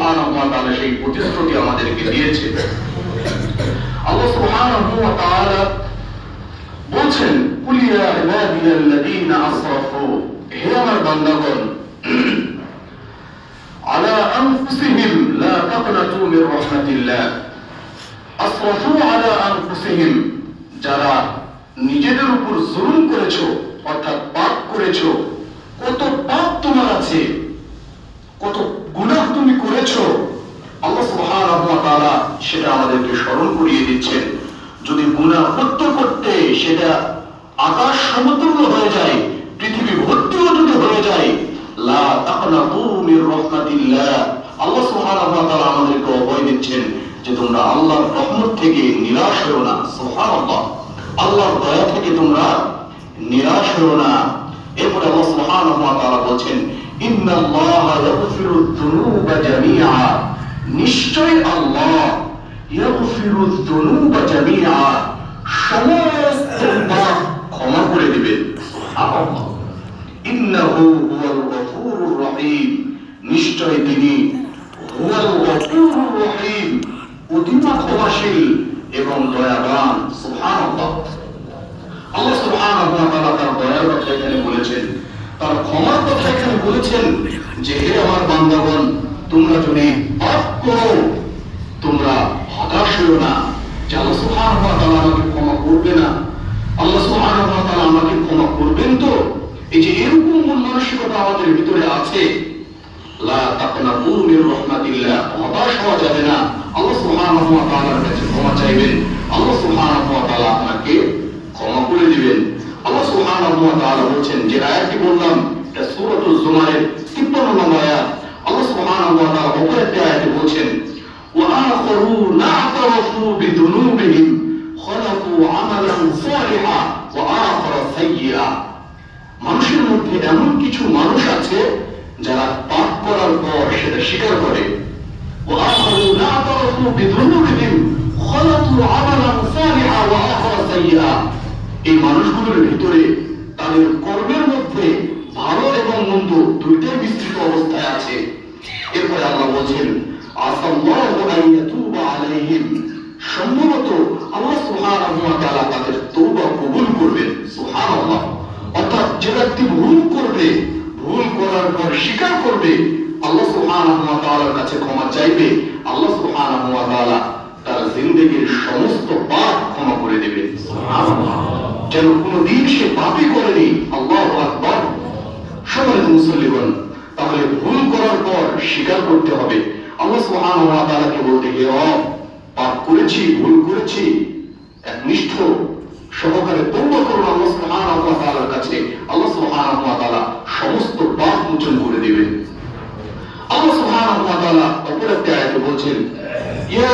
সুবহানাহু ওয়া তাআলা সেই প্রতিশ্রুতি আমাদেরকে দিয়েছে। আল্লাহ সুবহানাহু ওয়া তাআলা বলছেন, কুল ইয়া ইবাদিয়াল্লাযীনা আসরাফু, হে আমার বান্দাগণ, আলা আনফুসিহিম লা তাকনাতু মির রাহমাতিল্লাহ। আসরাফু আলা আনফুসিহিম, যারা নিজেদের উপর জুলুম করেছো, অর্থাৎ পাপ করেছো। কত পাপ তোমার আছে, কত গুনাহ তুমি করেছো, আল্লাহ সুবহানাহু ওয়া তাআলা সেটা আমাদেরকে স্মরণ করিয়ে দিচ্ছেন। যদি গুনাহ করতে করতে সেটা আকাশ সমতুল্য হয়ে যায়, পৃথিবী ভর্তিও যদি হয়ে যায়, লা তাকনাতু মির রাহমাতিল্লাহ, আল্লাহ সুবহানাহু ওয়া তাআলা আমাদেরকে অভয় দিচ্ছেন যে তোমরা আল্লাহর রহমত থেকে নিরাশ হও না। সুবহানাল্লাহ, আল্লাহর দয়া থেকে তোমরা নিরাশ হও না। এরপরে আল্লাহ সুবহানাহু ওয়া তাআলা বলেন, ইন্নাল্লাহা ইয়াগফিরুয যুনুবা জামিআ, নিশ্চয়ই আল্লাহ ইয়াগফিরুয যুনুবা জামিআ, সমস্ত পাপ ক্ষমা করে দিবেন। সুবহানাল্লাহ, ইন্নাহু হুয়াল গফুরুর রহিম, নিশ্চয় তিনি হুয়াল গফুরুর রহিম, অতিমা ক্ষমাশীল এবং দয়াবান। সুবহানাল্লাহ, আল্লাহ সুবহানাহু ওয়া তাআলা তার দয়ার কথা এখানে বলেছেন, তার ক্ষমার কথা এখানে বলেছেন যে হে আমার বান্দাগণ, তোমরা যদি পাপ করো তোমরা হতাশ হও না যে আল্লাহ সুবহানাহু ওয়া তাআলা আমাকে ক্ষমা করবে না, আল্লাহ সুবহানাহু ওয়া তাআলা আমাকে ক্ষমা করবেন তো। এই যে এরকম মন মানসিকতা আমাদের ভিতরে আছে, লা তাকনাতু মির রাহমাতিল্লাহ, হতাশ হওয়া যাবে না। আল্লাহ সুবহানাহু ওয়া তাআলার কাছে ক্ষমা চাইবেন, আল্লাহ সুবহানাহু ওয়া তাআলা আপনাকে ক্ষমা করে দিবেন। আল্লাহ সুবহানাহু ওয়া তাআলা বলেন, যে আয়াতটি বললাম এটা সূরাতুজ জুমারের 53 নম্বর আয়াত। আল্লাহ সুবহানাহু ওয়া তাআলা অপর একটি আয়াতে বলেন, ওয়া আখারুনা আ'তারাফু বিযুনুবিহিম খালাকু আমালান সালিহা ওয়া আখারা সাইয়্যা, মানুষের মধ্যে এমন কিছু মানুষ আছে যারা পাপ করার পর সেটা স্বীকার করে। ওয়া আখারুনা আ'তারাফু বিযুনুবিহিম খালাকু আমালান সালিহা ওয়া আখারা সাইয়্যা, এই মানুষগুলোর ভিতরে তাদের কর্মের মধ্যে ভালো এবং মন্দ দুইটাই মিশ্রিত অবস্থায় আছে। এরপরে আল্লাহ বলেন, আসাল্লাহু আন ইয়াতুবা আলাইহিম, সম্ভবত আল্লাহ সুবহানাহু ওয়া তাআলা তাদের তওবা কবুল করবেন। সুবহানাল্লাহ, অর্থাৎ যে ব্যক্তি ভুল করবে, ভুল করার পর স্বীকার করবে, আল্লাহ সুবহানাহু ওয়া তাআলার কাছে ক্ষমা চাইবে, আল্লাহ সুবহানাহু ওয়া তাআলা তার জিন্দেগীর সমস্ত পাপ ক্ষমা করে দেবেন। সুবহানাল্লাহ, যেন কোনদিন সে পাপই করেনি। আল্লাহু আকবার। সম্মানিত মুসল্লিগণ, তাহলে ভুল করার পর স্বীকার করতে হবে। আল্লাহ সুবহানাহু ওয়া তাআলাকে বলতে গিয়ে পাপ করেছি, ভুল করেছি, একনিষ্ঠ সহকারে তওবা করুন আল্লাহ সুবহানাহু ওয়া তাআলার কাছে, আল্লাহ সুবহানাহু ওয়া তাআলা সমস্ত পাপ মোচন করে দিবেন। আল্লাহ সুবহানাহু ওয়া তাআলা অপর একটি আয়াতে বলেন, ইয়া